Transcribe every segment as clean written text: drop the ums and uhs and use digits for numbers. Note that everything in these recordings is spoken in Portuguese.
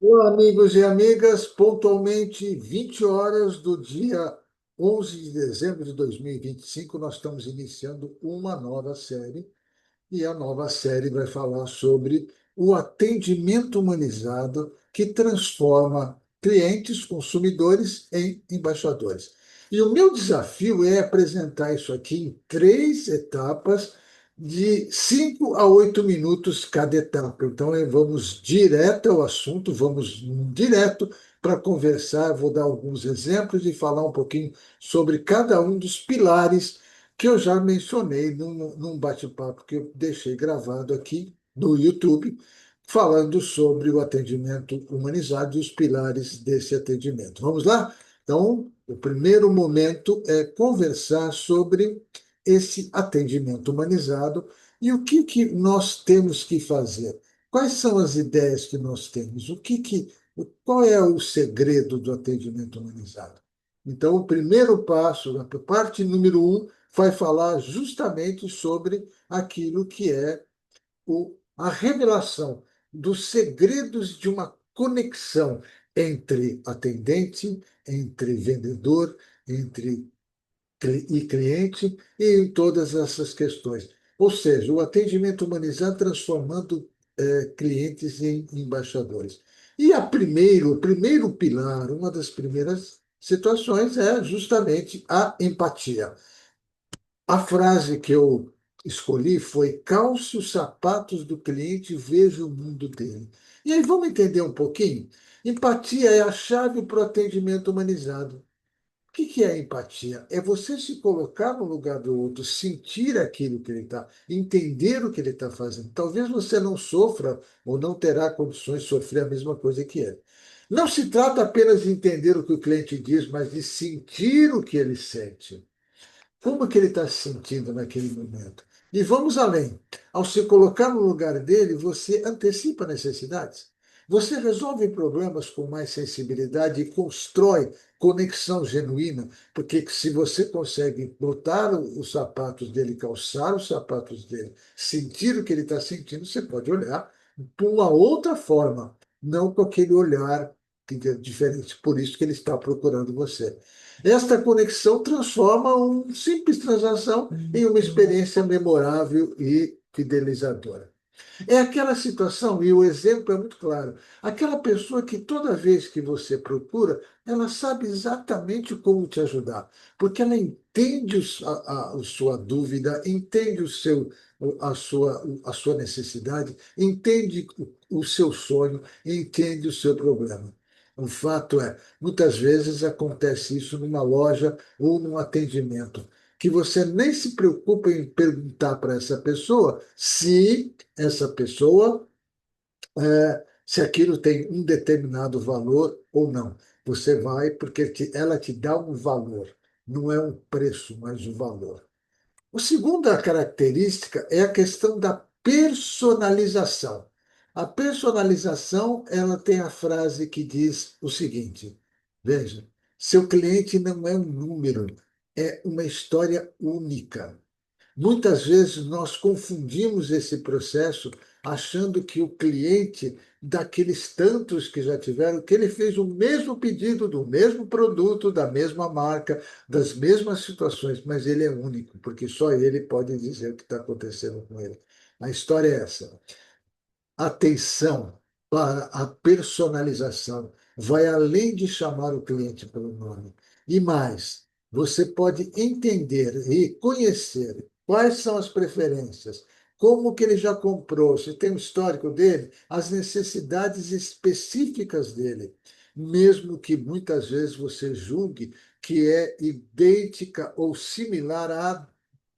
Olá, amigos e amigas. Pontualmente 20 horas do dia 11 de dezembro de 2025, nós estamos iniciando uma nova série, e a nova série vai falar sobre o atendimento humanizado que transforma clientes, consumidores em embaixadores. E o meu desafio é apresentar isso aqui em três etapas de 5 a 8 minutos cada etapa. Então, vamos direto ao assunto, vamos direto para conversar. Vou dar alguns exemplos e falar um pouquinho sobre cada um dos pilares que eu já mencionei num bate-papo que eu deixei gravado aqui no YouTube, falando sobre o atendimento humanizado e os pilares desse atendimento. Vamos lá? Então, o primeiro momento é conversar sobre esse atendimento humanizado e o que nós temos que fazer. Quais são as ideias que nós temos? Qual é o segredo do atendimento humanizado? Então, o primeiro passo, a parte número um, vai falar justamente sobre aquilo que é a revelação dos segredos de uma conexão entre atendente, entre vendedor, entre e cliente e em todas essas questões. Ou seja, o atendimento humanizado transformando clientes em embaixadores. E o primeiro pilar, uma das primeiras situações é justamente a empatia. A frase que eu escolhi foi: calce os sapatos do cliente e veja o mundo dele. E aí vamos entender um pouquinho? Empatia é a chave para o atendimento humanizado. O que é empatia? É você se colocar no lugar do outro, sentir aquilo que ele está, entender o que ele está fazendo. Talvez você não sofra ou não terá condições de sofrer a mesma coisa que ele. Não se trata apenas de entender o que o cliente diz, mas de sentir o que ele sente. Como que ele está se sentindo naquele momento? E vamos além. Ao se colocar no lugar dele, você antecipa necessidades. Você resolve problemas com mais sensibilidade e constrói conexão genuína, porque se você consegue botar os sapatos dele, calçar os sapatos dele, sentir o que ele está sentindo, você pode olhar de uma outra forma, não com aquele olhar diferente. Por isso que ele está procurando você. Esta conexão transforma uma simples transação em uma experiência memorável e fidelizadora. É aquela situação, e o exemplo é muito claro, aquela pessoa que toda vez que você procura, ela sabe exatamente como te ajudar, porque ela entende a sua dúvida, entende a sua necessidade, entende o seu sonho, entende o seu problema. O fato é, muitas vezes acontece isso numa loja ou num atendimento, que você nem se preocupa em perguntar para essa pessoa se essa pessoa, se aquilo tem um determinado valor ou não. Você vai porque ela te dá um valor, não é um preço, mas um valor. A segunda característica é a questão da personalização. A personalização, ela tem a frase que diz o seguinte: veja, seu cliente não é um número, é uma história única. Muitas vezes nós confundimos esse processo achando que o cliente, daqueles tantos que já tiveram, que ele fez o mesmo pedido do mesmo produto, da mesma marca, das mesmas situações, mas ele é único, porque só ele pode dizer o que está acontecendo com ele. A história é essa. Atenção para a personalização. Vai além de chamar o cliente pelo nome. E mais, você pode entender e conhecer quais são as preferências, como que ele já comprou, se tem o histórico dele, as necessidades específicas dele, mesmo que muitas vezes você julgue que é idêntica ou similar a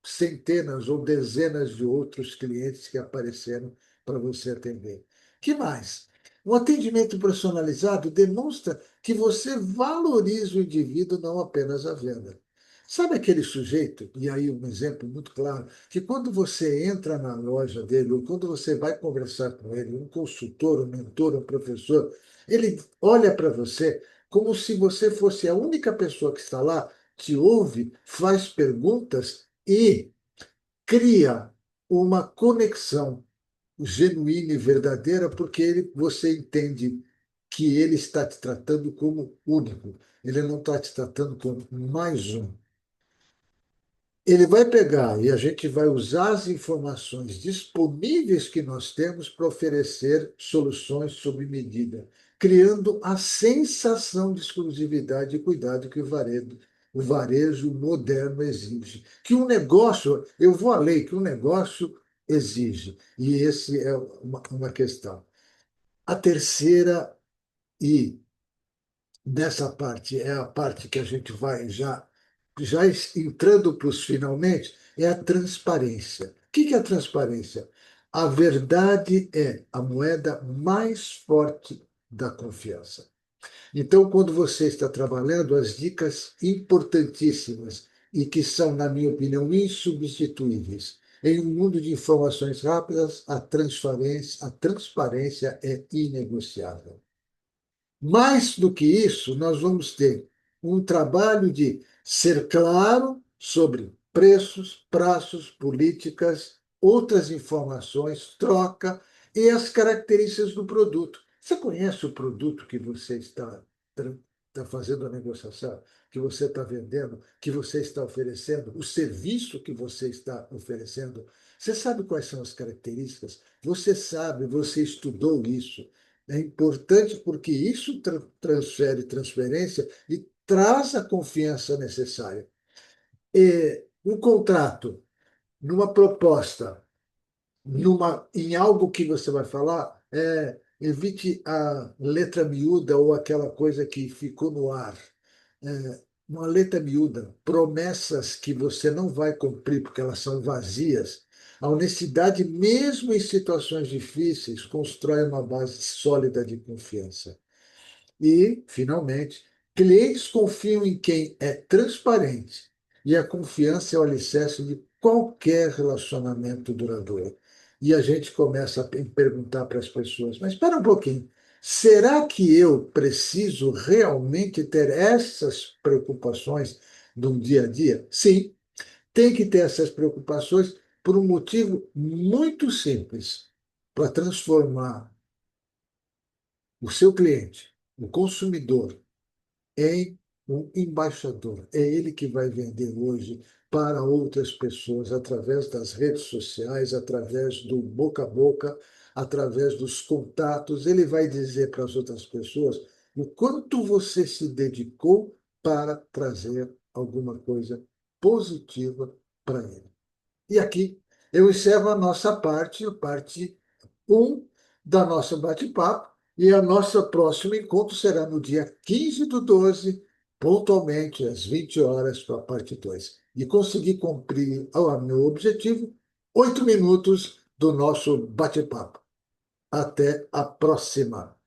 centenas ou dezenas de outros clientes que apareceram para você atender. Que mais? O atendimento personalizado demonstra que você valoriza o indivíduo, não apenas a venda. Sabe aquele sujeito, e aí um exemplo muito claro, que quando você entra na loja dele, ou quando você vai conversar com ele, um consultor, um mentor, um professor, ele olha para você como se você fosse a única pessoa que está lá, te ouve, faz perguntas e cria uma conexão genuína e verdadeira, porque você entende que ele está te tratando como único, ele não está te tratando como mais um. Ele vai pegar e a gente vai usar as informações disponíveis que nós temos para oferecer soluções sob medida, criando a sensação de exclusividade e cuidado que o varejo moderno exige. Que um negócio, eu vou além, que um negócio exige. E esse é uma questão. A terceira, e nessa parte, é a parte que a gente vai já entrando para os finalmente, é a transparência. O que é a transparência? A verdade é a moeda mais forte da confiança. Então, quando você está trabalhando, as dicas importantíssimas e que são, na minha opinião, insubstituíveis. Em um mundo de informações rápidas, a transparência é inegociável. Mais do que isso, nós vamos ter um trabalho de ser claro sobre preços, prazos, políticas, outras informações, troca e as características do produto. Você conhece o produto que você está fazendo a negociação, que você está vendendo, que você está oferecendo, o serviço que você está oferecendo? Você sabe quais são as características? Você sabe, você estudou isso. É importante porque isso transfere transferência e traz a confiança necessária. E um contrato, numa proposta, em algo que você vai falar, evite a letra miúda ou aquela coisa que ficou no ar. Uma letra miúda, promessas que você não vai cumprir porque elas são vazias. A honestidade, mesmo em situações difíceis, constrói uma base sólida de confiança. E, finalmente, clientes confiam em quem é transparente, e a confiança é o alicerce de qualquer relacionamento duradouro. E a gente começa a perguntar para as pessoas: mas espera um pouquinho, será que eu preciso realmente ter essas preocupações no dia a dia? Sim, tem que ter essas preocupações por um motivo muito simples: para transformar o seu cliente, o consumidor, em um embaixador. É ele que vai vender hoje para outras pessoas, através das redes sociais, através do boca a boca, através dos contatos. Ele vai dizer para as outras pessoas o quanto você se dedicou para trazer alguma coisa positiva para ele. E aqui eu encerro a parte um da nossa bate-papo, e a nossa próximo encontro será no dia 15/12, pontualmente às 20 horas, para a parte 2. E consegui cumprir o meu objetivo, 8 minutos do nosso bate-papo. Até a próxima.